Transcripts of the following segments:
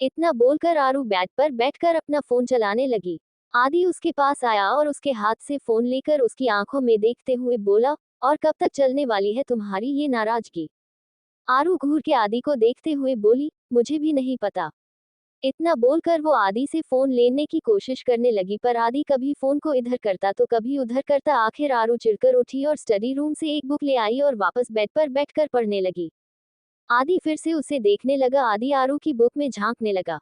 इतना बोलकर आरू बेड पर बैठकर अपना फोन चलाने लगी। आदि उसके पास आया और उसके हाथ से फोन लेकर उसकी आंखों में देखते हुए बोला, और कब तक चलने वाली है तुम्हारी ये नाराजगी? आरू घूर के आदि को देखते हुए बोली, मुझे भी नहीं पता। इतना बोलकर वो आदि से फोन लेने की कोशिश करने लगी, पर आदि कभी फोन को इधर करता तो कभी उधर करता। आखिर आरू चिढ़कर उठी और स्टडी रूम से एक बुक ले आई और वापस बेड पर बैठकर पढ़ने लगी। आदि फिर से उसे देखने लगा। आदि आरू की बुक में झांकने लगा।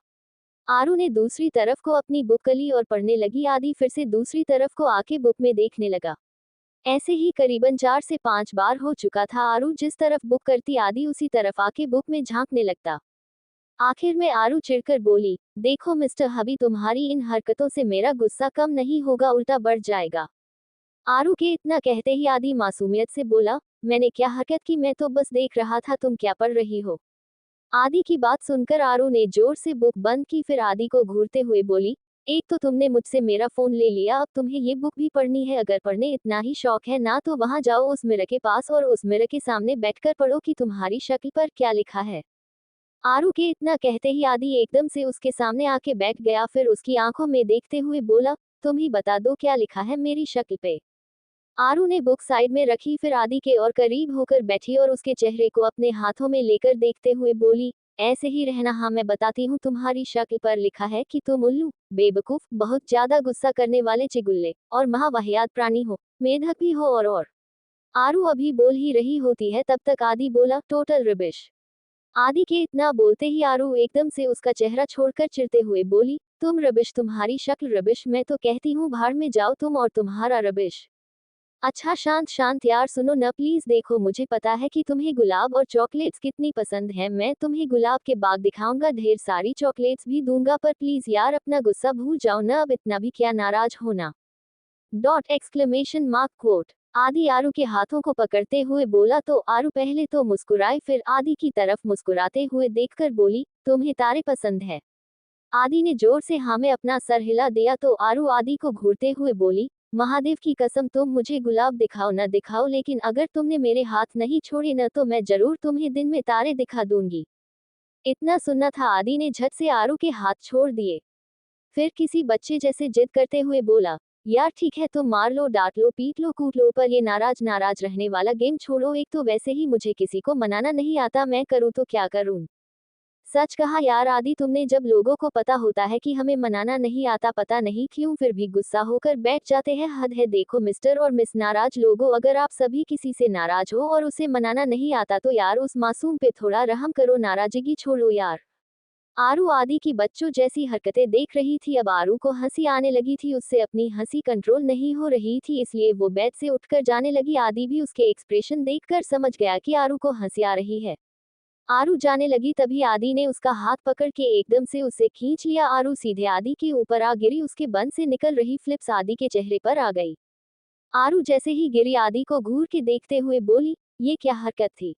आरू ने दूसरी तरफ को अपनी बुक कली और पढ़ने लगी। आदि फिर से दूसरी तरफ को आके बुक में देखने लगा। ऐसे ही करीबन 4 से 5 बार हो चुका था। आरू जिस तरफ बुक करती आदि उसी तरफ आके बुक में झांकने लगता। आखिर में आरू चिढ़कर बोली, देखो मिस्टर हबी, तुम्हारी इन हरकतों से मेरा गुस्सा कम नहीं होगा, उल्टा बढ़ जाएगा। आरू के इतना कहते ही आदि मासूमियत से बोला, मैंने क्या हरकत की, मैं तो बस देख रहा था तुम क्या पढ़ रही हो। आदि की बात सुनकर आरू ने जोर से बुक बंद की, फिर आदि को घूरते हुए बोली, एक तो तुमने मुझसे मेरा फोन ले लिया, अब तुम्हें ये बुक भी पढ़नी है। अगर पढ़ने इतना ही शौक है ना तो वहां जाओ उस मिरर के पास और उस मिरर के सामने बैठकर पढ़ो कि तुम्हारी शक्ल पर क्या लिखा है। आरू के इतना कहते ही आदि एकदम से उसके सामने आके बैठ गया, फिर उसकी आंखों में देखते हुए बोला, तुम ही बता दो क्या लिखा है मेरी शक्ल पे। आरू ने बुक साइड में रखी, फिर आदि के और करीब होकर बैठी और उसके चेहरे को अपने हाथों में लेकर देखते हुए बोली, ऐसे ही रहना। हाँ मैं बताती हूँ, तुम्हारी शक्ल पर लिखा है कि तुम उल्लू, बेवकूफ, बहुत ज्यादा गुस्सा करने वाले चिगुल्ले और महावाहियात प्राणी हो, मेढक भी हो और। आरू अभी बोल ही रही होती है तब तक आदि बोला, टोटल रबिश। आदि के इतना बोलते ही आरू एकदम से उसका चेहरा छोड़कर चिढ़ते हुए बोली, तुम रबिश, तुम्हारी शक्ल रबिश, मैं तो कहती हूँ भाड़ में जाओ तुम और तुम्हारा रबिश। अच्छा शांत शांत यार सुनो न प्लीज, देखो मुझे पता है कि तुम्हें गुलाब और चॉकलेट्स कितनी पसंद है, मैं तुम्हें गुलाब के बाग दिखाऊंगा, ढेर सारी चॉकलेट्स भी दूंगा, पर प्लीज यार अपना गुस्सा भूल जाओ न, अब इतना भी क्या नाराज होना। Dot exclamation mark quote. आदि आरू के हाथों को पकड़ते हुए बोला तो आरू पहले तो मुस्कुराई, फिर आदि की तरफ मुस्कुराते हुए देखकर बोली, तुम्हें तारे पसंद है? आदि ने जोर से हाँ में अपना सर हिला दिया तो आरू आदि को घूरते हुए बोली, महादेव की कसम तुम मुझे गुलाब दिखाओ न दिखाओ, लेकिन अगर तुमने मेरे हाथ नहीं छोड़े न तो मैं जरूर तुम्हें दिन में तारे दिखा दूंगी। इतना सुनना था आदि ने झट से आरू के हाथ छोड़ दिए। फिर किसी बच्चे जैसे जिद करते हुए बोला, यार ठीक है तुम मार लो, डांट लो, पीट लो, कूट लो, पर ये नाराज नाराज रहने वाला गेम छोड़ो। एक तो वैसे ही मुझे किसी को मनाना नहीं आता, मैं करूँ तो क्या करूँ। सच कहा यार आदि तुमने, जब लोगों को पता होता है कि हमें मनाना नहीं आता पता नहीं क्यों फिर भी गुस्सा होकर बैठ जाते हैं, हद है। देखो मिस्टर और मिस नाराज लोगों, अगर आप सभी किसी से नाराज हो और उसे मनाना नहीं आता तो यार उस मासूम पे थोड़ा रहम करो, नाराजगी छोड़ो यार। आरू आदि की बच्चों जैसी हरकतें देख रही थी। अब आरू को हंसी आने लगी थी, उससे अपनी हंसी कंट्रोल नहीं हो रही थी, इसलिए वो बेड से उठकर जाने लगी। आदि भी उसके एक्सप्रेशन देखकर समझ गया कि आरू को हंसी आ रही है। आरू जाने लगी तभी आदि ने उसका हाथ पकड़ के एकदम से उसे खींच लिया। आरू सीधे आदि के ऊपर आ गिरी, उसके बंद से निकल रही फ्लिप्स आदि के चेहरे पर आ गई। आरू जैसे ही गिरी आदि को घूर के देखते हुए बोली, ये क्या हरकत थी।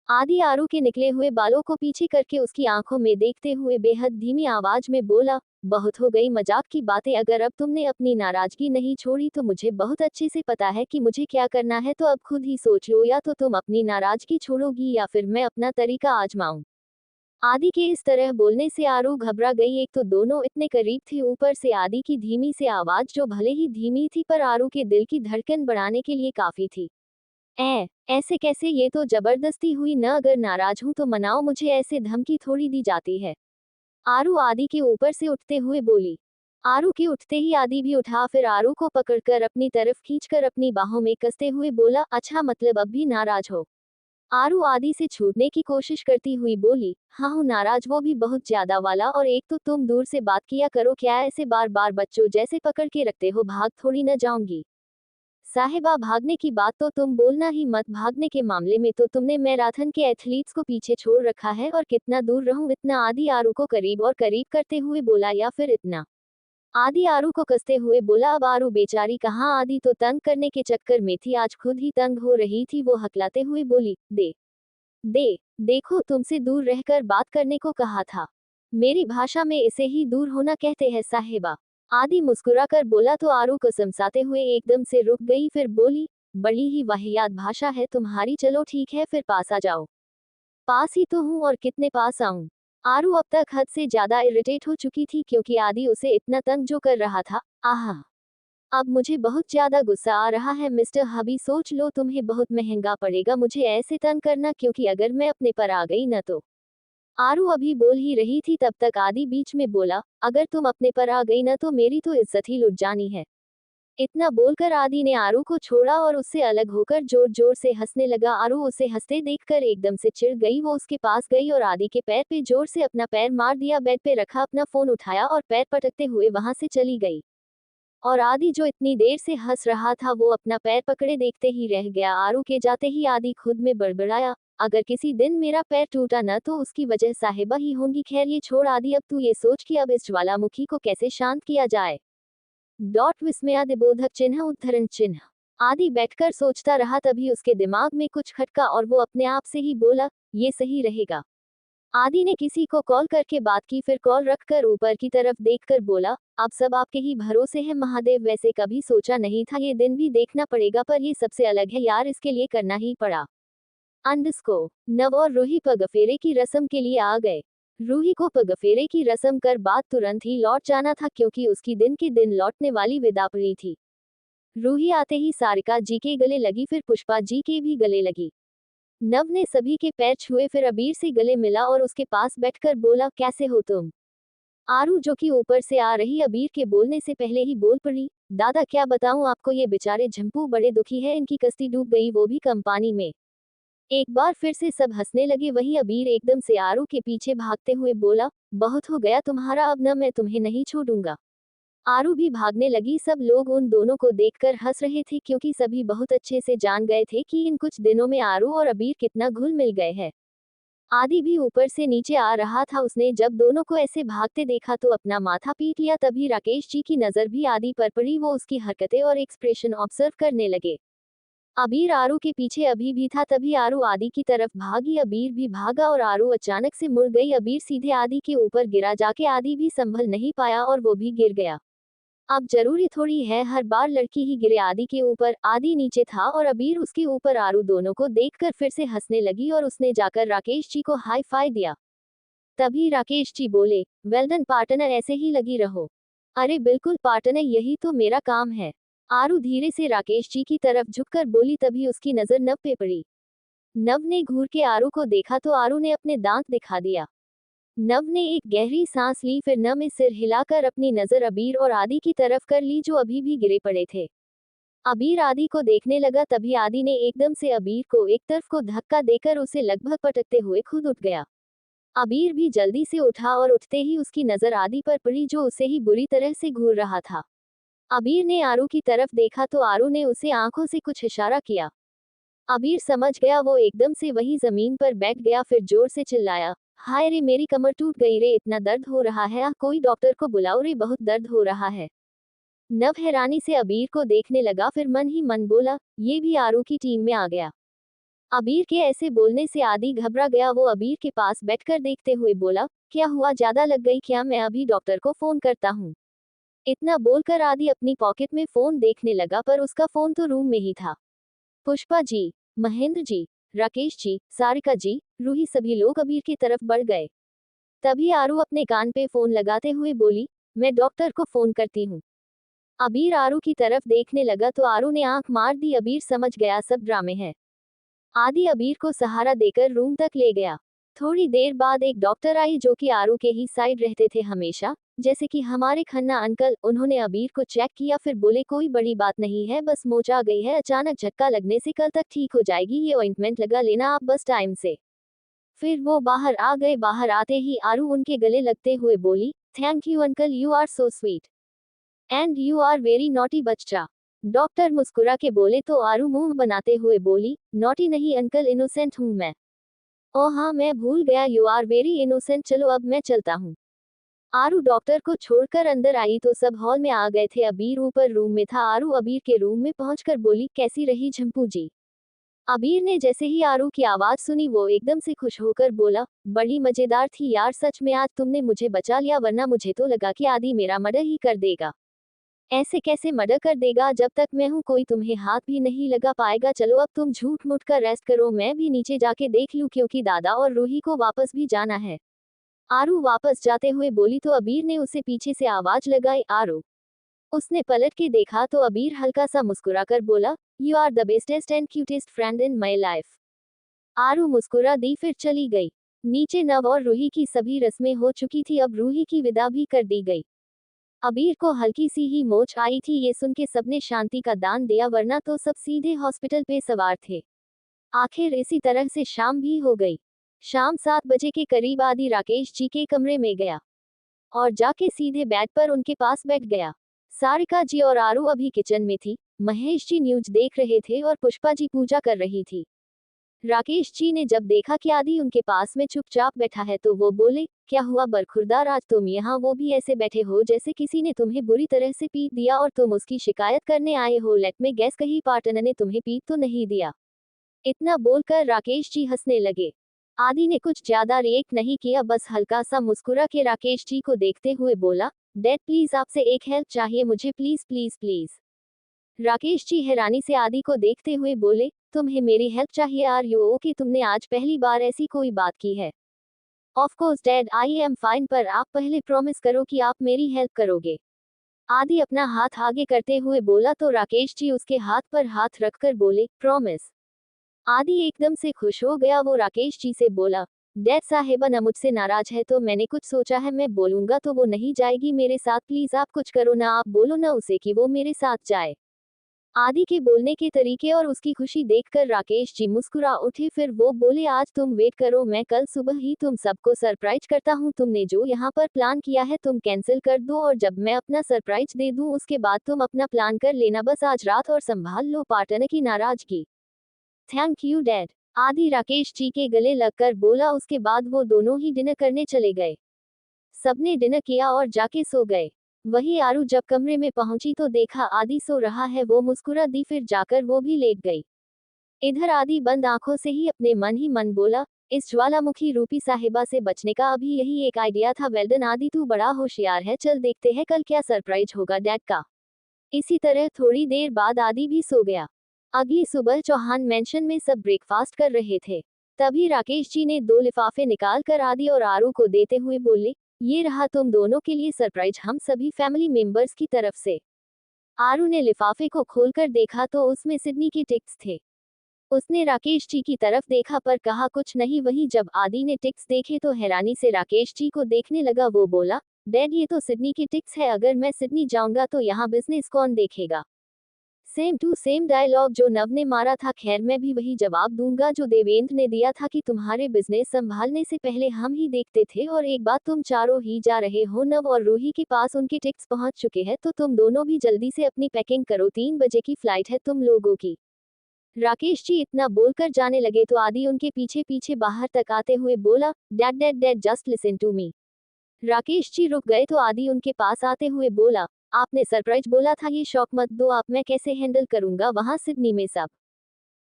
आदि आरू के निकले हुए बालों को पीछे करके उसकी आंखों में देखते हुए बेहद धीमी आवाज में बोला, बहुत हो गई मजाक की बातें, अगर अब तुमने अपनी नाराजगी नहीं छोड़ी तो मुझे बहुत अच्छे से पता है कि मुझे क्या करना है, तो अब खुद ही सोच लो, या तो तुम अपनी नाराजगी छोड़ोगी या फिर मैं अपना तरीका आजमाऊं। आदि के इस तरह बोलने से आरू घबरा गई, एक तो दोनों इतने करीब थे, ऊपर से आदि की धीमी से आवाज जो भले ही धीमी थी पर आरू के दिल की धड़कन बढ़ाने के लिए काफी थी। ऐसे कैसे, ये तो जबरदस्ती हुई न, अगर नाराज हूं तो मनाओ मुझे, ऐसे धमकी थोड़ी दी जाती है। आरू आदि के ऊपर से उठते हुए बोली। आरू के उठते ही आदि भी उठा, फिर आरू को पकड़कर अपनी तरफ खींचकर अपनी बाहों में कसते हुए बोला, अच्छा मतलब अब भी नाराज हो। आरू आदि से छूटने की कोशिश करती हुई बोली, हाँ हूँ नाराज, वो भी बहुत ज्यादा वाला, और एक तो तुम दूर से बात किया करो, क्या ऐसे बार बार बच्चों जैसे पकड़ के रखते हो, भाग थोड़ी न जाऊंगी। साहिबा भागने की बात तो तुम बोलना ही मत, भागने के मामले में तो तुमने मैराथन के एथलीट्स को पीछे छोड़ रखा है, और कितना दूर रहूं इतना। आदि आरू को करीब और करीब करते हुए बोला, या फिर इतना। आदि आरू को कसते हुए बोला, अब आरू बेचारी कहाँ, आदि तो तंग करने के चक्कर में थी, आज खुद ही तंग हो रही थी। वो हकलाते हुए बोली, दे दे देखो तुमसे दूर रहकर बात करने को कहा था, मेरी भाषा में इसे ही दूर होना कहते हैं साहिबा। आदि मुस्कुराकर बोला तो आरू को समझाते हुए एकदम से रुक गई, फिर बोली, बड़ी ही वाहियात भाषा है तुम्हारी, चलो ठीक है फिर पास आ जाओ। पास ही तो हूँ और कितने पास आऊं। आरू अब तक हद से ज्यादा इरिटेट हो चुकी थी क्योंकि आदि उसे इतना तंग जो कर रहा था। आहा, अब मुझे बहुत ज्यादा गुस्सा आ रहा है मिस्टर हबी, सोच लो तुम्हें बहुत महंगा पड़ेगा मुझे ऐसे तंग करना, क्योंकि अगर मैं अपने पर आ गई न तो। आरू अभी बोल ही रही थी तब तक आदि बीच में बोला, अगर तुम अपने पर आ गई न तो मेरी तो इज्जत ही लुट जानी है। इतना बोलकर आदि ने आरू को छोड़ा और उससे अलग होकर जोर जोर से हंसने लगा। आरू उसे हंसते देखकर एकदम से चिढ़ गई। वो उसके पास गई और आदि के पैर पे जोर से अपना पैर मार दिया, बेड पे रखा अपना फोन उठाया और पैर पटकते हुए वहां से चली गई। और आदि जो इतनी देर से हंस रहा था वो अपना पैर पकड़े देखते ही रह गया। आरू के जाते ही आदि खुद में बड़बड़ाया, अगर किसी दिन मेरा पैर टूटा न तो उसकी वजह साहिबा ही होंगी। खैर ये छोड़ आदि, अब तू ये सोच कि अब इस ज्वालामुखी को कैसे शांत किया जाए। डॉट विस्मयादिबोधक चिन्ह उद्धरण चिन्ह। आदि बैठकर सोचता रहा, तभी उसके दिमाग में कुछ खटका और वो अपने आप से ही बोला, ये सही रहेगा। आदि ने किसी को कॉल करके बात की, फिर कॉल रखकर ऊपर की तरफ देखकर बोला, अब सब आपके ही भरोसे है महादेव। वैसे कभी सोचा नहीं था ये दिन भी देखना पड़ेगा, पर ये सबसे अलग है यार, इसके लिए करना ही पड़ा। अंडस्को नव और रूही पगफेरे की रस्म के लिए आ गए। रूही को पगफेरे की रस्म कर बाद तुरंत ही लौट जाना था क्योंकि उसकी दिन के दिन लौटने वाली विदा पड़ी थी। रूही आते ही सारिका जी के गले लगी, फिर पुष्पा जी के भी गले लगी। नव ने सभी के पैर छुए, फिर अबीर से गले मिला और उसके पास बैठकर बोला, कैसे हो तुम। आरू जो कि ऊपर से आ रही अबीर के बोलने से पहले ही बोल पड़ी, दादा क्या बताऊं आपको, ये बेचारे झंपू बड़े दुखी है, इनकी कश्ती डूब गई, वो भी कम पानी में। एक बार फिर से सब हंसने लगे। वहीं अबीर एकदम से आरू के पीछे भागते हुए बोला, बहुत हो गया तुम्हारा, अब न मैं तुम्हें नहीं छोड़ूंगा। आरू भी भागने लगी। सब लोग उन दोनों को देखकर हंस रहे थे क्योंकि सभी बहुत अच्छे से जान गए थे कि इन कुछ दिनों में आरू और अबीर कितना घुल मिल गए हैं। आदि भी ऊपर से नीचे आ रहा था। उसने जब दोनों को ऐसे भागते देखा तो अपना माथा पीट लिया। तभी राकेश जी की नजर भी आदि पर पड़ी। वो उसकी हरकतें और एक्सप्रेशन ऑब्जर्व करने लगे। अबीर आरू के पीछे अभी भी था। तभी आरू आदि की तरफ भागी, अबीर भी भागा और आरू अचानक से मुड़ गई। अबीर सीधे आदि के ऊपर गिरा, जाके आदि भी संभल नहीं पाया और वो भी गिर गया। अब जरूरी थोड़ी है हर बार लड़की ही गिरे आदि के ऊपर। आदि नीचे था और अबीर उसके ऊपर। आरू दोनों को देखकर फिर से हंसने लगी और उसने जाकर राकेश जी को हाई फाई दिया। तभी राकेश जी बोले, वेल डन पार्टनर, ऐसे ही लगी रहो। अरे बिल्कुल पार्टनर, यही तो मेरा काम है। आरू धीरे से राकेश जी की तरफ झुककर बोली। तभी उसकी नजर नव पे पड़ी। नव ने घूर के आरू को देखा तो आरू ने अपने दांत दिखा दिया। नव ने एक गहरी सांस ली, फिर नव में सिर हिलाकर अपनी नजर अबीर और आदि की तरफ कर ली जो अभी भी गिरे पड़े थे। अबीर आदि को देखने लगा। तभी आदि ने एकदम से अबीर को एक तरफ को धक्का देकर उसे लगभग पटकते हुए खुद उठ गया। अबीर भी जल्दी से उठा और उठते ही उसकी नजर आदि पर पड़ी जो उसे ही बुरी तरह से घूर रहा था। अबीर ने आरू की तरफ देखा तो आरू ने उसे आंखों से कुछ इशारा किया। अबीर समझ गया। वो एकदम से वही जमीन पर बैठ गया, फिर जोर से चिल्लाया, हाय रे मेरी कमर टूट गई रे, इतना दर्द हो रहा है, कोई डॉक्टर को बुलाओ रे, बहुत दर्द हो रहा है। नव हैरानी से अबीर को देखने लगा, फिर मन ही मन बोला, ये भी आरू की टीम में आ गया। अबीर के ऐसे बोलने से आदि घबरा गया। वो अबीर के पास बैठकर देखते हुए बोला, क्या हुआ, ज्यादा लग गई क्या, मैं अभी डॉक्टर को फोन करता हूँ। इतना बोलकर आदि अपनी पॉकेट में फोन देखने लगा, पर उसका फोन तो रूम में ही था। पुष्पा जी, महेंद्र जी, राकेश जी, सारिका जी, रूही, सभी लोग अबीर की तरफ बढ़ गए। तभी आरू अपने कान पे फोन लगाते हुए बोली, मैं डॉक्टर को फोन करती हूँ। अबीर आरू की तरफ देखने लगा तो आरू ने आंख मार दी। अबीर समझ गया सब ड्रामे है। आदि अबीर को सहारा देकर रूम तक ले गया। थोड़ी देर बाद एक डॉक्टर आई जो कि आरू के ही साइड रहते थे हमेशा, जैसे कि हमारे खन्ना अंकल। उन्होंने अबीर को चेक किया, फिर बोले, कोई बड़ी बात नहीं है, बस मोच आ गई है, अचानक झटका लगने से कल तक ठीक हो जाएगी, ये ऑइंटमेंट लगा लेना आप बस टाइम से। फिर वो बाहर आ गए। बाहर आते ही आरू उनके गले लगते हुए बोली, thank you uncle, you are so sweet and you are very naughty बच्चा। डॉक्टर मुस्कुरा के बोले तो आरू मुंह बनाते हुए बोली, नॉटी नहीं अंकल, इनोसेंट हूँ मैं। ओ हाँ, मैं भूल गया, यू आर वेरी इनोसेंट, चलो अब मैं चलता हूँ। आरू डॉक्टर को छोड़कर अंदर आई तो सब हॉल में आ गए थे। अबीर ऊपर रूम में था। आरू अबीर के रूम में पहुंचकर बोली, कैसी रही झंपू जी। अबीर ने जैसे ही आरू की आवाज सुनी वो एकदम से खुश होकर बोला, बड़ी मजेदार थी यार, सच में आज तुमने मुझे बचा लिया, वरना मुझे तो लगा कि आदि मेरा मर्डर ही कर देगा। ऐसे कैसे मर्डर कर देगा, जब तक मैं हूँ कोई तुम्हें हाथ भी नहीं लगा पाएगा। चलो अब तुम झूठ मूठ कर रेस्ट करो, मैं भी नीचे जाके देख लूँ क्योंकि दादा और रूही को वापस भी जाना है। आरू वापस जाते हुए बोली तो अबीर ने उसे पीछे से आवाज लगाई, आरू। उसने पलट के देखा तो अबीर हल्का सा मुस्कुराकर बोला, you are the bestest and cutest friend in my life. Aaru मुस्कुरा दी फिर चली गई। नीचे नव और रूही की सभी रस्में हो चुकी थी, अब रूही की विदा भी कर दी गई। अबीर को हल्की सी ही मोच आई थी, ये सुन के सबने शांति का दान दिया, वरना तो सब सीधे हॉस्पिटल पे सवार थे। आखिर इसी तरह से शाम भी हो गई। शाम 7 बजे के करीब आदि राकेश जी के कमरे में गया और जाके सीधे बेड पर उनके पास बैठ गया। सारिका जी और आरू अभी किचन में थी, महेश जी न्यूज देख रहे थे और पुष्पा जी पूजा कर रही थी। राकेश जी ने जब देखा कि आदि उनके पास में चुपचाप बैठा है तो वो बोले, क्या हुआ बरखुरदार, आज तुम यहाँ वो भी ऐसे बैठे हो जैसे किसी ने तुम्हें बुरी तरह से पीट दिया और तुम उसकी शिकायत करने आए हो। लेट में गैस, कहीं पार्टनर ने तुम्हें पीट तो नहीं दिया? इतना बोलकर राकेश जी हंसने लगे। आदि ने कुछ ज्यादा रिएक्ट नहीं किया, बस हल्का सा मुस्कुरा के राकेश जी को देखते हुए बोला, डैड प्लीज आपसे एक हेल्प चाहिए मुझे, please please please. Rakesh ji हैरानी से आदि को देखते हुए बोले, तुम्हें मेरी हेल्प चाहिए? Are you okay? तुमने आज पहली बार ऐसी कोई बात की है? Of course dad, I am fine, पर आप पहले प्रॉमिस करो कि आप मेरी हेल्प करोगे। आदि अपना हाथ आगे करते हुए बोला तो राकेश जी उसके हाथ पर हाथ रखकर बोले, प्रॉमिस। आदि एकदम से खुश हो गया, वो राकेश जी से बोला, डैड साहेबा न मुझसे नाराज है तो मैंने कुछ सोचा है, मैं बोलूंगा तो वो नहीं जाएगी मेरे साथ, प्लीज आप कुछ करो ना, आप बोलो ना उसे कि वो मेरे साथ जाए। आदि के बोलने के तरीके और उसकी खुशी देखकर राकेश जी मुस्कुरा उठे, फिर वो बोले, आज तुम वेट करो, मैं कल सुबह ही तुम सबको सरप्राइज करता हूँ। तुमने जो यहाँ पर प्लान किया है तुम कैंसिल कर दो और जब मैं अपना सरप्राइज दे दूँ उसके बाद तुम अपना प्लान कर लेना, बस आज रात और संभाल लो पार्टनर की नाराजगी। थैंक यू डैड, आदि राकेश जी के गले लगकर बोला। उसके बाद वो दोनों ही डिनर करने चले गए। सबने डिनर किया और जाके सो गए। वही आरू जब कमरे में पहुंची तो देखा आदि सो रहा है, वो मुस्कुरा दी, फिर जाकर वो भी लेट गई। इधर आदि बंद आंखों से ही अपने मन ही मन बोला, इस ज्वालामुखी रूपी साहिबा से बचने का अभी यही एक आइडिया था। वेल्डन आदि, तू बड़ा होशियार है, चल देखते हैं कल क्या सरप्राइज होगा डैड का। इसी तरह थोड़ी देर बाद आदि भी सो गया। अगली सुबह चौहान मेंशन में सब ब्रेकफास्ट कर रहे थे। तभी राकेश जी ने 2 लिफाफे निकाल कर आदि और आरू को देते हुए बोले, ये रहा तुम दोनों के लिए सरप्राइज, हम सभी फैमिली मेंबर्स की तरफ से। आरू ने लिफाफे को खोलकर देखा तो उसमें सिडनी के टिक्स थे। उसने राकेश जी की तरफ देखा पर कहा कुछ नहीं। वहीं जब आदि ने टिक्स देखे तो हैरानी से राकेश जी को देखने लगा। वो बोला, डैड ये तो सिडनी के टिक्स है, अगर मैं सिडनी जाऊंगा तो यहाँ बिजनेस कौन देखेगा? सेम टू सेम डायलॉग जो नव ने मारा था। खैर मैं भी वही जवाब दूंगा जो देवेंद्र ने दिया था कि तुम्हारे बिजनेस संभालने से पहले हम ही देखते थे। और एक बात, तुम चारों ही जा रहे हो, नव और रूही के पास उनके टिकट्स पहुंच चुके हैं, तो तुम दोनों भी जल्दी से अपनी पैकिंग करो, 3 बजे की फ्लाइट है तुम लोगों की। राकेश जी इतना बोलकर जाने लगे तो आदि उनके पीछे पीछे बाहर तक आते हुए बोला, dad dad dad just listen to me. Rakesh ji रुक गए तो आदि उनके पास आते हुए बोला, आपने सरप्राइज बोला था, ये शौक मत दो आप, मैं कैसे हैंडल करूंगा वहां सिडनी में सब।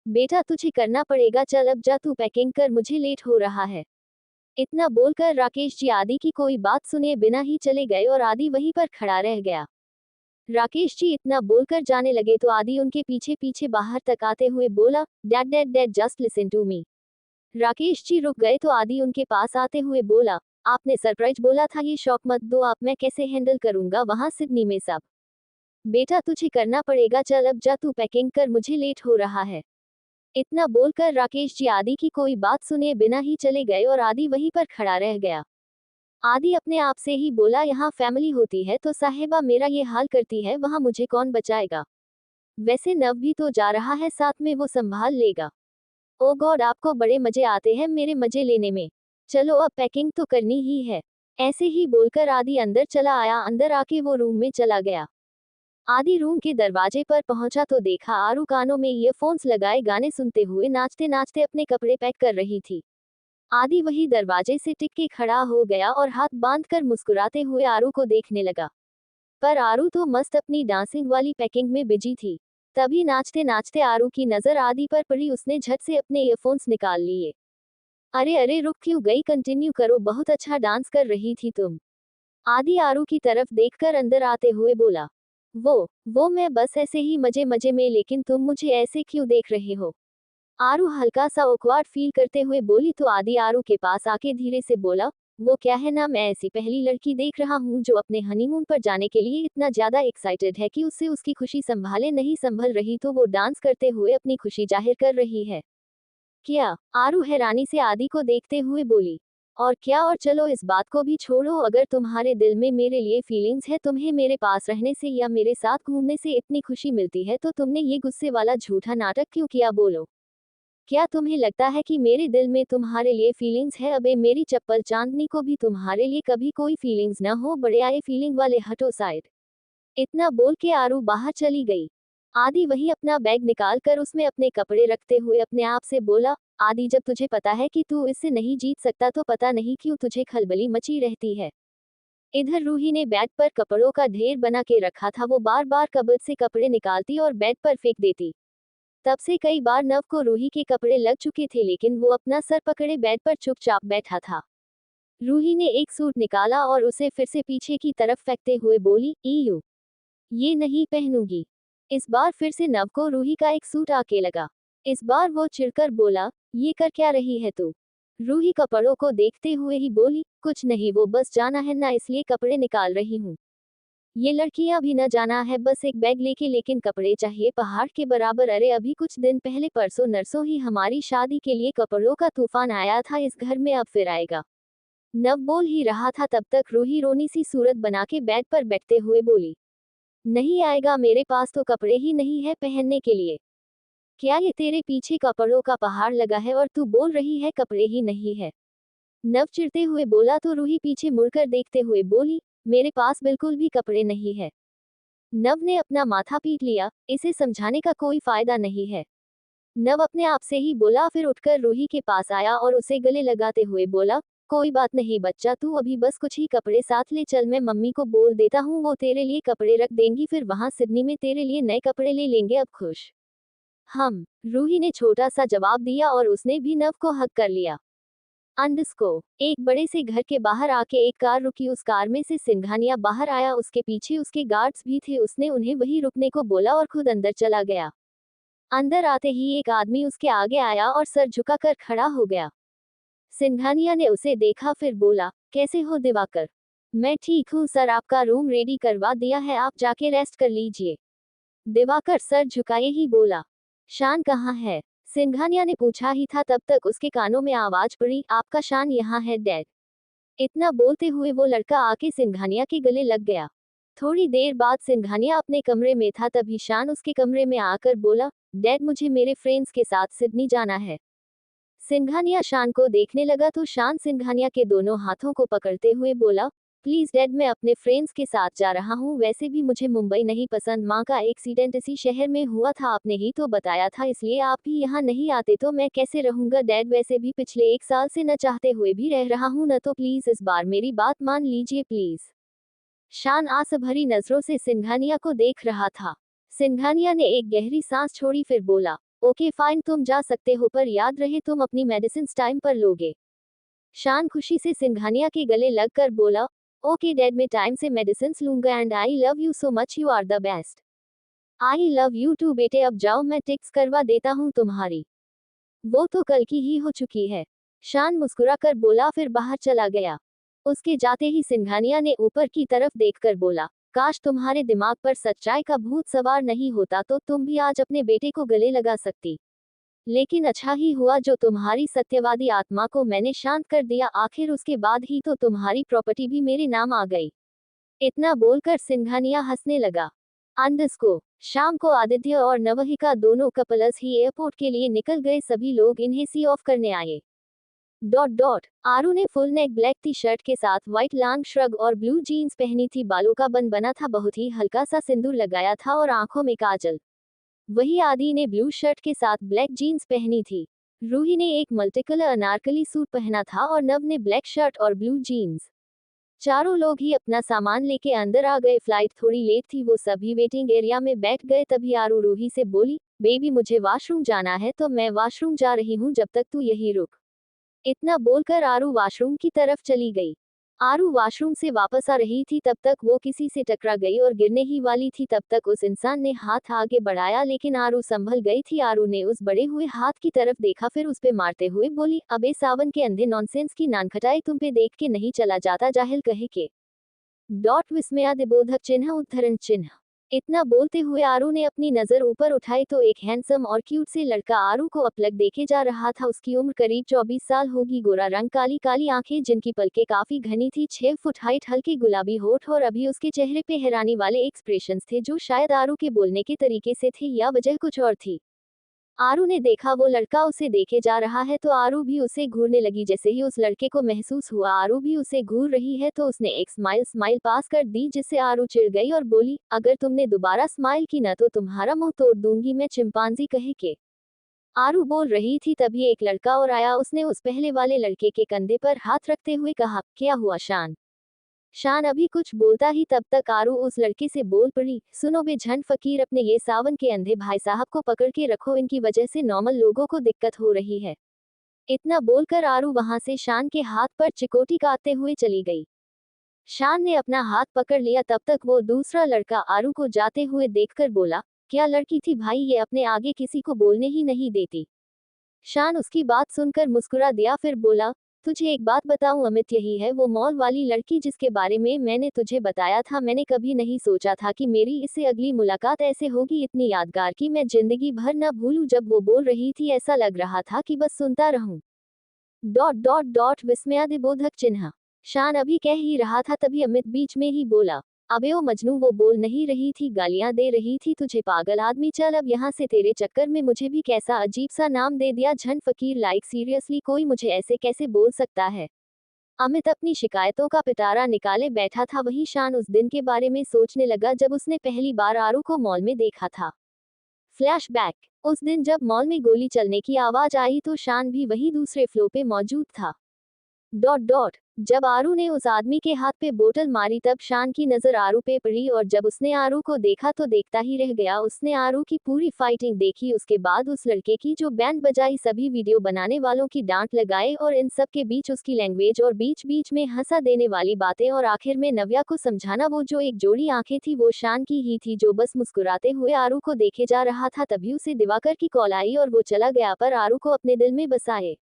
बेटा तुझे करना पड़ेगा, चल अब जा तू पैकिंग कर, मुझे लेट हो रहा है। इतना बोलकर राकेश जी आदि की कोई बात सुने बिना ही चले गए और आदि वहीं पर खड़ा रह गया। राकेश जी इतना बोलकर जाने लगे तो आदि उनके पीछे पीछे बाहर तक आते हुए बोला, dad dad dad just listen to me. Rakesh ji रुक गए तो आदि उनके पास आते हुए बोला, आपने सरप्राइज बोला था, ये शौक मत दो आप, मैं कैसे हैंडल करूंगा वहां सिडनी में सब। बेटा तुझे करना पड़ेगा, चल अब जा तू पैकिंग कर, मुझे लेट हो रहा है। इतना बोलकर राकेश जी आदि की कोई बात सुने बिना ही चले गए और आदि वहीं पर खड़ा रह गया। आदि अपने आप से ही बोला, यहाँ फैमिली होती है तो साहेबा मेरा ये हाल करती है, वहां मुझे कौन बचाएगा? वैसे नव भी तो जा रहा है साथ में, वो संभाल लेगा। ओ गॉड, आपको बड़े मजे आते हैं मेरे मजे लेने में। चलो अब पैकिंग तो करनी ही है। ऐसे ही बोलकर आदि अंदर चला आया। अंदर आके वो रूम में चला गया। आदि रूम के दरवाजे पर पहुंचा तो देखा आरू कानों में ईयरफोन्स लगाए गाने सुनते हुए नाचते नाचते अपने कपड़े पैक कर रही थी। आदि वही दरवाजे से टिक के खड़ा हो गया और हाथ बांधकर मुस्कुराते हुए आरू को देखने लगा। पर आरू तो मस्त अपनी डांसिंग वाली पैकिंग में बिजी थी। तभी नाचते नाचते आरू की नजर आदि पर पड़ी, उसने झट से अपने ईयरफोन्स निकाल लिए। अरे अरे रुक क्यों गई, कंटिन्यू करो, बहुत अच्छा डांस कर रही थी तुम। आदि आरू की तरफ देखकर अंदर आते हुए बोला, वो मैं बस ऐसे ही मजे मजे में, लेकिन तुम मुझे ऐसे क्यों देख रहे हो? आरू हल्का सा ऑकवर्ड फील करते हुए बोली तो आदि आरू के पास आके धीरे से बोला, वो क्या है ना, मैं ऐसी पहली लड़की देख रहा हूँ जो अपने हनीमून पर जाने के लिए इतना ज्यादा एक्साइटेड है कि उससे उसकी खुशी संभाले नहीं संभल रही, तो वो डांस करते हुए अपनी खुशी जाहिर कर रही है। क्या? आरू हैरानी से आदि को देखते हुए बोली। और क्या? और चलो इस बात को भी छोड़ो, अगर तुम्हारे दिल में मेरे लिए फीलिंग्स है, तुम्हें मेरे पास रहने से या मेरे साथ घूमने से इतनी खुशी मिलती है, तो तुमने ये गुस्से वाला झूठा नाटक क्यों किया, बोलो। क्या तुम्हें लगता है कि मेरे दिल में तुम्हारे लिए फीलिंग्स है? अबे मेरी चप्पल चांदनी को भी तुम्हारे लिए कभी कोई फीलिंग्स न हो, बड़े आए फीलिंग वाले, हटो साइड। इतना बोल के आरू बाहर चली गई। आदि वही अपना बैग निकाल कर उसमें अपने कपड़े रखते हुए अपने आप से बोला, आदि जब तुझे पता है कि तू इससे नहीं जीत सकता तो पता नहीं क्यों तुझे खलबली मची रहती है। इधर रूही ने बेड पर कपड़ों का ढेर बना के रखा था, वो बार बार कबर्ड से कपड़े निकालती और बेड पर फेंक देती। तब से कई बार नव को रूही के कपड़े लग चुके थे, लेकिन वो अपना सर पकड़े बेड पर चुपचाप बैठा था। रूही ने एक सूट निकाला और उसे फिर से पीछे की तरफ फेंकते हुए बोली, ईयू, ये नहीं पहनूंगी। इस बार फिर से नव को रूही का एक सूट आके लगा। इस बार वो चिढ़कर बोला, ये कर क्या रही है तू? रूही कपड़ों को देखते हुए ही बोली, कुछ नहीं, वो बस जाना है ना, इसलिए कपड़े निकाल रही हूँ। ये लड़कियां भी न जाना है, बस एक बैग लेके, लेकिन कपड़े चाहिए पहाड़ के बराबर। अरे अभी कुछ दिन पहले परसों नरसों ही हमारी शादी के लिए कपड़ों का तूफान आया था इस घर में, अब फिर आएगा। नव बोल ही रहा था तब तक रूही रोनी सी सूरत बना के बेड पर बैठते हुए बोली, नहीं आएगा, मेरे पास तो कपड़े ही नहीं है पहनने के लिए। क्या ये तेरे पीछे कपड़ों का पहाड़ लगा है और तू बोल रही है कपड़े ही नहीं है? नव चिढ़ते हुए बोला तो रूही पीछे मुड़कर देखते हुए बोली, मेरे पास बिल्कुल भी कपड़े नहीं है। नव ने अपना माथा पीट लिया, इसे समझाने का कोई फायदा नहीं है। नव अपने आप से ही बोला, फिर उठकर रूही के पास आया और उसे गले लगाते हुए बोला, कोई बात नहीं बच्चा, तू अभी बस कुछ ही कपड़े साथ ले चल, मैं मम्मी को बोल देता हूँ, वो तेरे लिए कपड़े रख देंगी, फिर वहां सिडनी में तेरे लिए नए कपड़े ले लेंगे, अब खुश? हम। रूही ने छोटा सा जवाब दिया और उसने भी नव को हक कर लिया। अंडस्को। एक बड़े से घर के बाहर आके एक कार रुकी, उस कार में से सिंघानिया बाहर आया, उसके पीछे उसके गार्ड्स भी थे, उसने उन्हें वहीं रुकने को बोला और खुद अंदर चला गया। अंदर आते ही एक आदमी उसके आगे आया और सर झुकाकर खड़ा हो गया। सिंघानिया ने उसे देखा, फिर बोला, कैसे हो दिवाकर? मैं ठीक हूँ सर, आपका रूम रेडी करवा दिया है, आप जाके रेस्ट कर लीजिए। दिवाकर सर झुकाए ही बोला, शान कहाँ है? सिंघानिया ने पूछा ही था तब तक उसके कानों में आवाज पड़ी, आपका शान यहाँ है डैड। इतना बोलते हुए वो लड़का आके सिंघानिया के गले लग गया। थोड़ी देर बाद सिंघानिया अपने कमरे में था, तभी शान उसके कमरे में आकर बोला, डैड मुझे मेरे फ्रेंड्स के साथ सिडनी जाना है। सिंघानिया शान को देखने लगा तो शान सिंघानिया के दोनों हाथों को पकड़ते हुए बोला, प्लीज डैड, मैं अपने फ्रेंड्स के साथ जा रहा हूँ, वैसे भी मुझे मुंबई नहीं पसंद, माँ का एक्सीडेंट इसी शहर में हुआ था, आपने ही तो बताया था, इसलिए आप भी यहाँ नहीं आते तो मैं कैसे रहूंगा डैड, वैसे भी पिछले 1 साल से न चाहते हुए भी रह रहा हूँ, न तो प्लीज इस बार मेरी बात मान लीजिए प्लीज। शान आस भरी नजरों से सिंघानिया को देख रहा था। सिंघानिया ने एक गहरी सांस छोड़ी, फिर बोला, ओके फाइन, तुम जा सकते हो, पर याद रहे तुम अपनी मेडिसिन टाइम पर लोगे। शान खुशी से सिंघानिया के गले लगकर बोला, ओके डैड, मैं टाइम से मेडिसिन लूंगा, and I love you so much, you are the best. I love you too बेटे, अब जाओ, मैं टिक्स करवा देता हूँ तुम्हारी। वो तो कल की ही हो चुकी है। शान मुस्कुराकर बोला, फिर बाहर चला गया। उसके जाते ही सिंघानिया ने ऊपर की तरफ देखकर बोला, काश तुम्हारे दिमाग पर सच्चाई का भूत सवार नहीं होता तो तुम भी आज अपने बेटे को गले लगा सकती। लेकिन अच्छा ही हुआ जो तुम्हारी सत्यवादी आत्मा को मैंने शांत कर दिया, आखिर उसके बाद ही तो तुम्हारी प्रॉपर्टी भी मेरे नाम आ गई। इतना बोलकर सिंघानिया हंसने लगा। अंडस्को। शाम को आदित्य और नवहिका दोनों कपल्स ही एयरपोर्ट के लिए निकल गए, सभी लोग इन्हें सी ऑफ करने आए। Dot dot. आरू ने full neck black T shirt के साथ व्हाइट लॉन्ग श्रग और ब्लू जीन्स पहनी थी, बालों का बन बना था, बहुत ही हल्का सा सिंदूर लगाया था और आंखों में काजल। वही आदि ने ब्लू शर्ट के साथ ब्लैक जीन्स पहनी थी। रूही ने एक मल्टीकलर अनारकली सूट पहना था और नव ने ब्लैक शर्ट और ब्लू जीन्स। चारों लोग ही अपना सामान लेके अंदर आ गए। फ्लाइट थोड़ी लेट थी, वो सभी वेटिंग एरिया में बैठ गए, तभी आरू रूही से बोली, बेबी मुझे वॉशरूम जाना है तो मैं वॉशरूम जा रही हूँ, जब तक तू यही रुक। इतना बोलकर आरू वॉशरूम की तरफ चली गई। आरू वॉशरूम से वापस आ रही थी तब तक वो किसी से टकरा गई और गिरने ही वाली थी तब तक उस इंसान ने हाथ आगे बढ़ाया लेकिन आरू संभल गई थी। आरू ने उस बढ़े हुए हाथ की तरफ देखा फिर उस पे मारते हुए बोली, अबे सावन के अंधे, नॉनसेंस की नानखटाई तुम पे देख के नहीं चला जाता, जाहिल कहे के। डॉट विस्मयादिबोधक चिन्ह उद्धरण चिन्ह। इतना बोलते हुए आरू ने अपनी नजर ऊपर उठाई तो एक हैंडसम और क्यूट से लड़का आरू को अपलक देखे जा रहा था। उसकी उम्र करीब 24 साल होगी, गोरा रंग, काली काली आंखें जिनकी पलकें काफी घनी थी, 6 फुट हाइट, हल्के गुलाबी होठ और अभी उसके चेहरे पे हैरानी वाले एक्सप्रेशंस थे जो शायद आरू के बोलने के तरीके से थे या वजह कुछ और थी। आरू ने देखा वो लड़का उसे देखे जा रहा है तो आरू भी उसे घूरने लगी। जैसे ही उस लड़के को महसूस हुआ आरू भी उसे घूर रही है तो उसने एक स्माइल पास कर दी जिससे आरू चिढ़ गई और बोली, अगर तुमने दोबारा स्माइल की ना तो तुम्हारा मुंह तोड़ दूंगी मैं, चिंपांजी कहे के। आरू बोल रही थी तभी एक लड़का और आया। उसने उस पहले वाले लड़के के कंधे पर हाथ रखते हुए कहा, क्या हुआ शान? शान अभी कुछ बोलता ही तब तक आरू उस लड़के से बोल पड़ी, सुनो बे झंड फकीर, अपने ये सावन के अंधे भाई साहब को पकड़ के रखो, इनकी वजह से नॉर्मल लोगों को दिक्कत हो रही है। इतना बोलकर आरू वहां से शान के हाथ पर चिकोटी काटते हुए चली गई। शान ने अपना हाथ पकड़ लिया तब तक वो दूसरा लड़का आरू को जाते हुए देखकर बोला, क्या लड़की थी भाई ये, अपने आगे किसी को बोलने ही नहीं देती। शान उसकी बात सुनकर मुस्कुरा दिया फिर बोला, तुझे एक बात बताऊं अमित, यही है वो मॉल वाली लड़की जिसके बारे में मैंने तुझे बताया था। मैंने कभी नहीं सोचा था कि मेरी इससे अगली मुलाकात ऐसे होगी, इतनी यादगार कि मैं जिंदगी भर न भूलूं। जब वो बोल रही थी ऐसा लग रहा था कि बस सुनता रहूं। डॉट डॉट डॉट विस्मयादिबोधक चिन्ह। शान अभी कह ही रहा था तभी अमित बीच में ही बोला, अबे ओ मजनू, वो बोल नहीं रही थी, गालियां दे रही थी तुझे, पागल आदमी, चल अब यहाँ से, तेरे चक्कर में मुझे भी कैसा अजीब सा नाम दे दिया, झंड फकीर, लाइक सीरियसली कोई मुझे ऐसे कैसे बोल सकता है। अमित अपनी शिकायतों का पिटारा निकाले बैठा था। वहीं शान उस दिन के बारे में सोचने लगा जब उसने पहली बार आरू को मॉल में देखा था। फ्लैशबैक। उस दिन जब मॉल में गोली चलने की आवाज आई तो शान भी वही दूसरे फ्लो पे मौजूद था। Dot dot. जब आरू ने उस आदमी के हाथ पे बोतल मारी तब शान की नजर आरू पे पड़ी और जब उसने आरू को देखा तो देखता ही रह गया। उसने आरू की पूरी फाइटिंग देखी, उसके बाद उस लड़के की जो बैंड बजाई, सभी वीडियो बनाने वालों की डांट लगाए और इन सब के बीच उसकी लैंग्वेज और बीच बीच में हंसा देने वाली बातें और आखिर में नव्या को समझाना। वो जो एक जोड़ी आंखें थी वो शान की ही थी जो बस मुस्कुराते हुए आरू को देखे जा रहा था। तभी उसे दिवाकर की कॉल आई और वो चला गया पर आरू को अपने दिल में बसाए।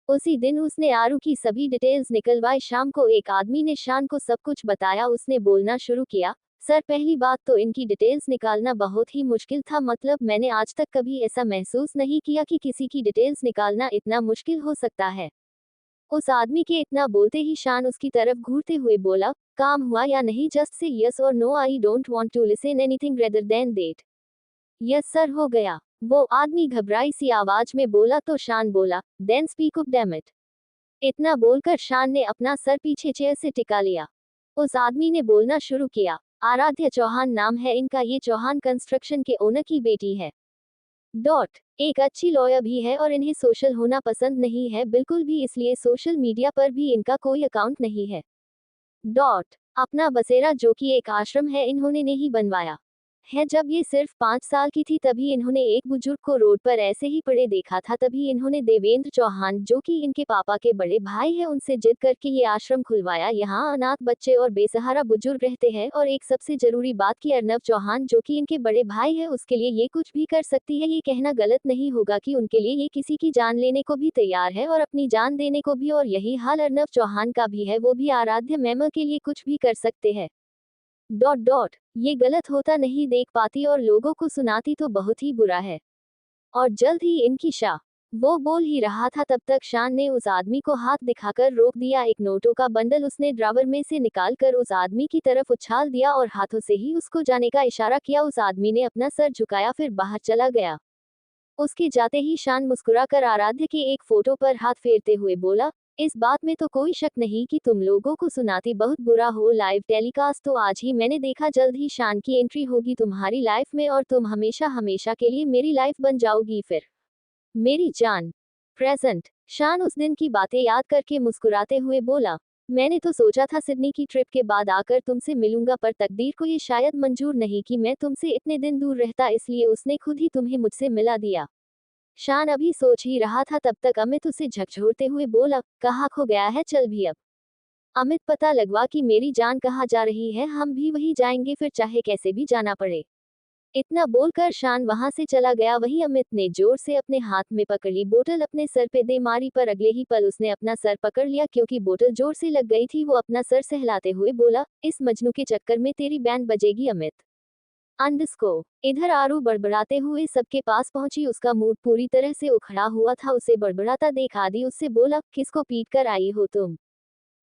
उसी दिन उसने आरू की सभी डिटेल्स निकलवाई। शाम को एक आदमी ने शान को सब कुछ बताया। उसने बोलना शुरू किया, सर पहली बात तो इनकी डिटेल्स निकालना बहुत ही मुश्किल था, मतलब मैंने आज तक कभी ऐसा महसूस नहीं किया कि किसी की डिटेल्स निकालना इतना मुश्किल हो सकता है। उस आदमी के इतना बोलते ही शान उसकी तरफ घूरते हुए बोला, काम हुआ या नहीं, जस्ट से यस और no, I don't want to listen anything rather than that. Yes sir, हो गया। वो आदमी घबराई सी आवाज में बोला तो शान बोला, then speak up damn it. इतना बोलकर शान ने अपना सर पीछे चेयर से टिका लिया। उस आदमी ने बोलना शुरू किया, आराध्या चौहान नाम है इनका, ये चौहान कंस्ट्रक्शन के ओनर की बेटी है। डॉट। एक अच्छी लॉयर भी है और इन्हें सोशल होना पसंद नहीं है बिल्कुल भी, इसलिए सोशल मीडिया पर भी इनका कोई अकाउंट नहीं है। डॉट। अपना बसेरा जो कि एक आश्रम है इन्होंने नहीं बनवाया है। जब ये सिर्फ 5 साल की थी तभी इन्होंने एक बुजुर्ग को रोड पर ऐसे ही पड़े देखा था। तभी इन्होंने देवेंद्र चौहान जो कि इनके पापा के बड़े भाई हैं उनसे जिद करके ये आश्रम खुलवाया। यहाँ अनाथ बच्चे और बेसहारा बुजुर्ग रहते हैं और एक सबसे जरूरी बात कि अर्नव चौहान जो कि इनके बड़े भाई है उसके लिए ये कुछ भी कर सकती है। ये कहना गलत नहीं होगा कि उनके लिए ये किसी की जान लेने को भी तैयार है और अपनी जान देने को भी, और यही हाल अर्नव चौहान का भी है, वो भी आराध्य मैम के लिए कुछ भी कर सकते हैं। Dot dot. ये गलत होता नहीं देख पाती और लोगों को सुनाती तो बहुत ही बुरा है। और जल्द ही इनकी शाह। वो बोल ही रहा था तब तक शान ने उस आदमी को हाथ दिखाकर रोक दिया। एक नोटों का बंडल उसने ड्रावर में से निकालकर उस आदमी की तरफ उछाल दिया और हाथों से ही उसको जाने का इशारा किया। उस आदमी ने अपना सर झुकाया फिर बाहर चला गया। उसके जाते ही शान मुस्कुराकर आराध्य के एक फोटो पर हाथ फेरते हुए बोला, इस बात में तो कोई शक नहीं कि तुम लोगों को सुनाती बहुत बुरा हो। लाइव टेलीकास्ट तो आज ही मैंने देखा, जल्द ही शान की एंट्री होगी तुम्हारी लाइफ में और तुम हमेशा हमेशा के लिए मेरी लाइफ बन जाओगी फिर, मेरी जान। प्रेजेंट। शान उस दिन की बातें याद करके मुस्कुराते हुए बोला, मैंने तो सोचा था सिडनी की ट्रिप के बाद आकर तुमसे मिलूंगा पर तकदीर को ये शायद मंजूर नहीं कि मैं तुमसे इतने दिन दूर रहता, इसलिए उसने खुद ही तुम्हें मुझसे मिला दिया। शान अभी सोच ही रहा था तब तक अमित उसे झकझोरते हुए बोला, कहाँ खो गया है, चल भी अब। अमित पता लगवा कि मेरी जान कहाँ जा रही है, हम भी वही जाएंगे फिर चाहे कैसे भी जाना पड़े। इतना बोलकर शान वहां से चला गया। वहीं अमित ने जोर से अपने हाथ में पकड़ी बोतल अपने सर पे दे मारी, पर अगले ही पल उसने अपना सर पकड़ लिया क्योंकि बोतल जोर से लग गई थी। वो अपना सर सहलाते हुए बोला, इस मजनू के चक्कर में तेरी बैंड बजेगी अमित। अंडस्को। इधर आरू बड़बड़ाते हुए सबके पास पहुंची। उसका मूड पूरी तरह से उखड़ा हुआ था। उसे बड़बड़ाता देख आदि उससे बोला, किसको पीट कर आई हो तुम?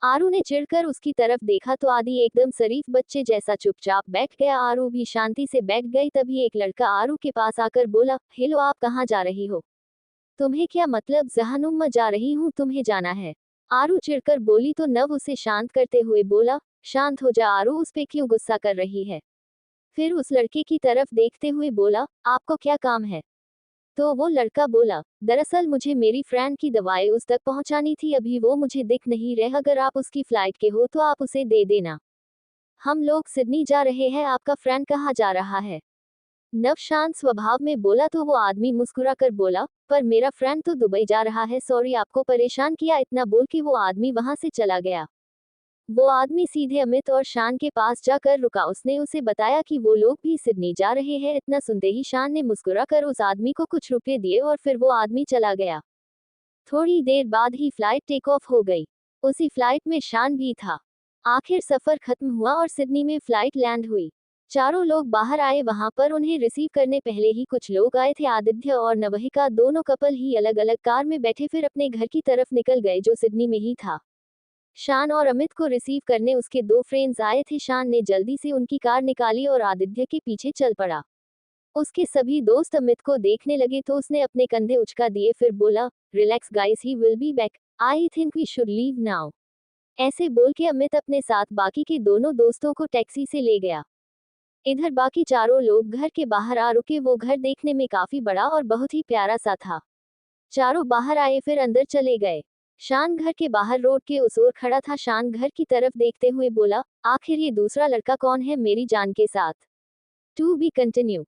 आरू ने चिढ़कर उसकी तरफ देखा तो आदि एकदम शरीफ बच्चे जैसा चुपचाप बैठ गया। आरू भी शांति से बैठ गई। तभी एक लड़का आरू के पास आकर बोला, हेलो, आप कहाँ जा रही हो? तुम्हें क्या मतलब? जहनुम जा रही हूँ, तुम्हें जाना है? आरू चिढ़कर बोली तो नव उसे शांत करते हुए बोला, शांत हो जा आरू, उस पे क्यों गुस्सा कर रही है? फिर उस लड़के की तरफ देखते हुए बोला, आपको क्या काम है? तो वो लड़का बोला, दरअसल मुझे मेरी फ्रेंड की दवाएं उस तक पहुंचानी थी, अभी वो मुझे दिख नहीं रहे, अगर आप उसकी फ्लाइट के हो तो आप उसे दे देना। हम लोग सिडनी जा रहे हैं, आपका फ्रेंड कहाँ जा रहा है? नव शांत स्वभाव में बोला तो वो आदमी मुस्कुरा कर बोला, पर मेरा फ्रेंड तो दुबई जा रहा है, सॉरी आपको परेशान किया। इतना बोल के वो आदमी वहां से चला गया। वो आदमी सीधे अमित और शान के पास जाकर रुका। उसने उसे बताया कि वो लोग भी सिडनी जा रहे हैं। इतना सुनते ही शान ने मुस्कुराकर उस आदमी को कुछ रुपए दिए और फिर वो आदमी चला गया। थोड़ी देर बाद ही फ्लाइट टेक ऑफ हो गई। उसी फ्लाइट में शान भी था। आखिर सफर खत्म हुआ और सिडनी में फ्लाइट लैंड हुई। चारों लोग बाहर आए। वहां पर उन्हें रिसीव करने पहले ही कुछ लोग आए थे। आदित्य और नवहिका दोनों कपल ही अलग अलग कार में बैठे फिर अपने घर की तरफ निकल गए जो सिडनी में ही था। शान और अमित को रिसीव करने उसके दो फ्रेंड्स आए थे। शान ने जल्दी से उनकी कार निकाली और आदित्य के पीछे चल पड़ा। उसके सभी दोस्त अमित को देखने लगे तो उसने अपने कंधे उचका दिए, फिर बोला, relax guys, he will be back, I think we should leave now. ऐसे बोल के अमित अपने साथ बाकी के दोनों दोस्तों को टैक्सी से ले गया। इधर बाकी चारों लोग घर के बाहर आ रुके। वो घर देखने में काफी बड़ा और बहुत ही प्यारा सा था। चारों बाहर आए फिर अंदर चले गए। शान घर के बाहर रोड के उस ओर खड़ा था। शान घर की तरफ देखते हुए बोला, आखिर ये दूसरा लड़का कौन है मेरी जान के साथ? To be continue.